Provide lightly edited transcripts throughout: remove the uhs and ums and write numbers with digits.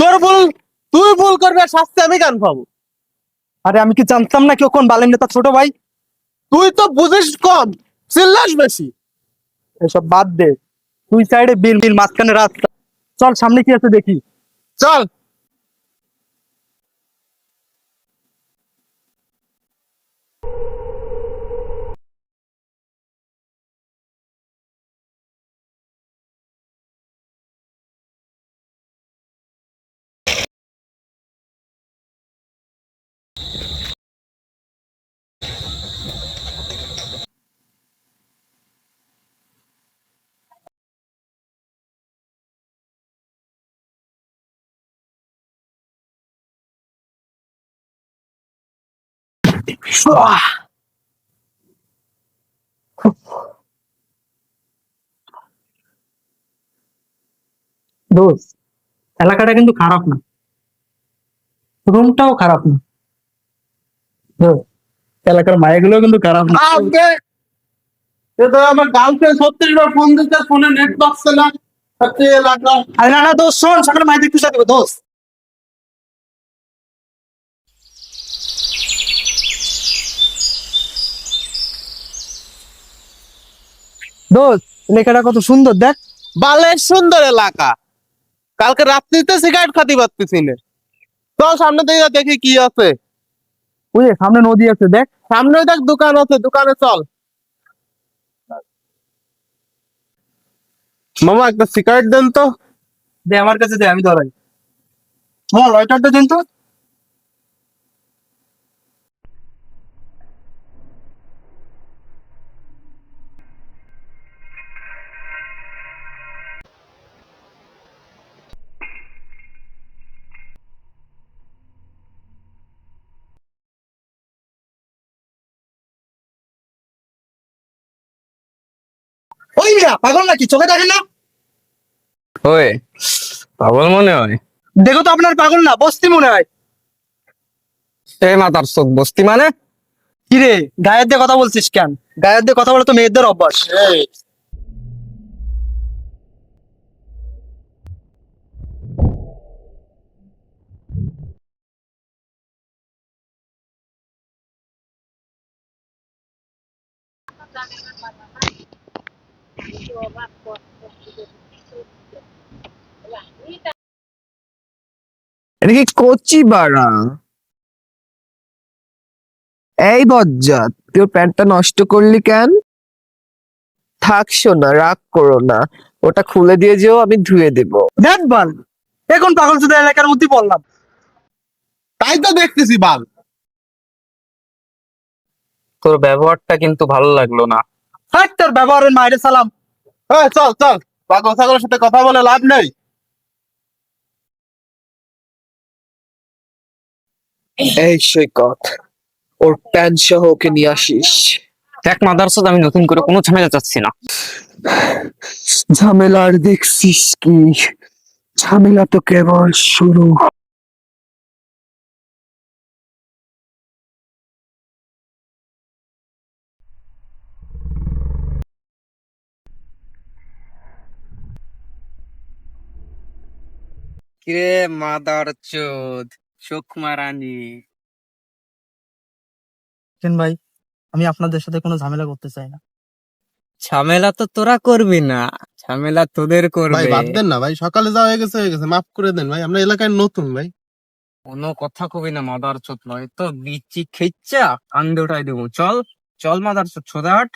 তোর ভুল, তুই ভুল করবি আর শাস্তি আমি কেন পাবো? আরে আমি কি জানতাম না কেউ কোন বালের নেতা ছোট ভাই? তুই তো বুঝিস কম, চিল্লাস বেশি। এসব বাদ দে, তুই সাইডে বিল বিল মাঝখানে রাস্তা, চল সামনে কি আছে দেখি। চল। দোস্ত, এলাকাটা কিন্তু খারাপ না, রুমটাও খারাপ না। দোস্ত, এলাকার মায়াগুলো কিন্তু খারাপ না। আগে এ তো আমার গার্লফ্রেন্ড 36 বার ফোন দিতে, ফোনে নেট পাচ্ছে না। সত্যি এলাকা। আরে না না দোস্ত, শোন, সকালে মাই দেখতে যাবো দোস্ত। দোস্ত, এলাকাটা কত সুন্দর দেখ। বালের সুন্দর এলাকা। কালকে রাত্রিতে সিগারেট খাতে পারতেছি না। চল সামনে দিকে দেখি কি আছে। ওই যে সামনে নদী আছে দেখ। সামনে দেখ দোকান আছে, দোকানে চল। মামা একটা সিগারেট দেন তো। দে আমার কাছে, দে আমি ধরাই। তোমার লাইটারটা দিন তো। ওই মিয়া পাগল নাকি, চোখে দেখেন না? ওই পাগল মনে হয়। দেখো তো আপনার পাগল না, বস্তি মনে হয়। এই মাতার চোখ বস্তি মানে? কিরে, গায়ের দিয়ে কথা বলছিস কেন? গায়ের দিয়ে কথা বলে তো মেয়েদের অভ্যাস। এটা কি কচি বাড়া? এই বজ্জাত, তুই প্যান্টটা নষ্ট করলি কেন? থাকছো না, রাগ করো না, ওটা খুলে দিয়ে যেও, আমি ধুয়ে দেবো। দেখ বাল, এখন পাগল শুধু এলাকার মধ্যে পড়লাম। তাই তো দেখতেছি বাল। তোর ব্যবহারটা কিন্তু ভালো লাগলো না। হাট তোর ব্যবহারের মায়ের সালাম। হ্যাঁ চল চল, পাগল ছাগলের সাথে কথা বলে লাভ নেই। এই সৈকত, ওর প্যান্ট সহ ওকে নিয়ে আসিস। দেখ মাদারচোদ, আমি নতুন করে কোনো ঝামেলা চাচ্ছি না। ঝামেলা আর দেখছিস কি? ঝামেলা তো কেবল শুরু। কিরে মাদারচোদ, সুকমা রানী। কেন ভাই, আমি আপনাদের সাথে কোনো ঝামেলা করতে চাই না। ঝামেলা তো তোরা করবি না, ঝামেলা তোদের ভাই করবে। বাদ দেন না ভাই, সকালে যা হয়ে গেছে হয়ে গেছে, মাফ করে দেন ভাই, আমরা এলাকায় নতুন ভাই। কোনো কথা কবি না মাদারচোদ, নয় তো বিচি খেচ্চা কান্দে উঠাই দেবো। চল চল মাদারচোদ, সোজা হাট।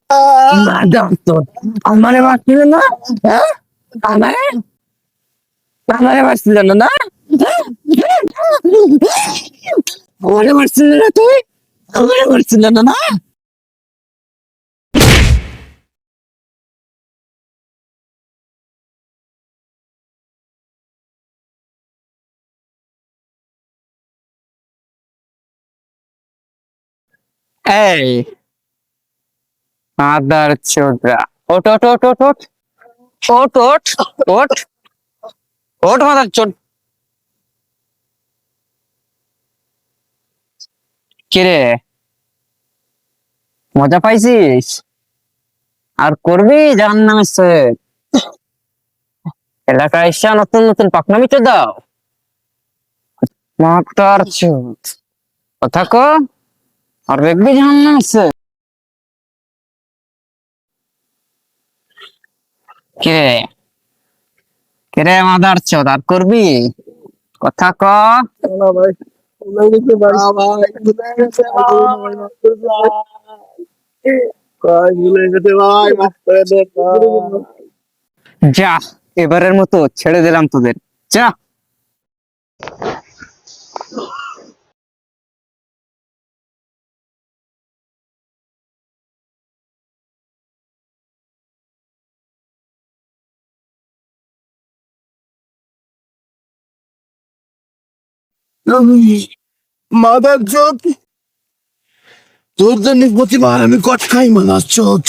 মাদার চোদ আমারে মারছিল না হ্যাঁ আমারে আমারে মারছিল না না আমারে মারছিল না তুই আমারে মারছিল না না এই মাদার চোদরা, ওট ওট ওট ওট ওট ওট ওট ওট ওট মাদার চোদ। কিরে, মজা পাইছিস? আর করবি জাহান্নামের সেট? এলাকায় এসে নতুন নতুন পাকনামি তো দাও। মাদার চোদ, কথা ক, আর দেখবি জাহান্নামের সেট। কিরে কিরে মাদার চোদ, আর করবি? কথা ক। যা, এবারের মতো ছেড়ে দিলাম তোদের, যা। মাদার চোদ, তোর জন্য প্রতিবার আমি কট খাই মাদার চোদ।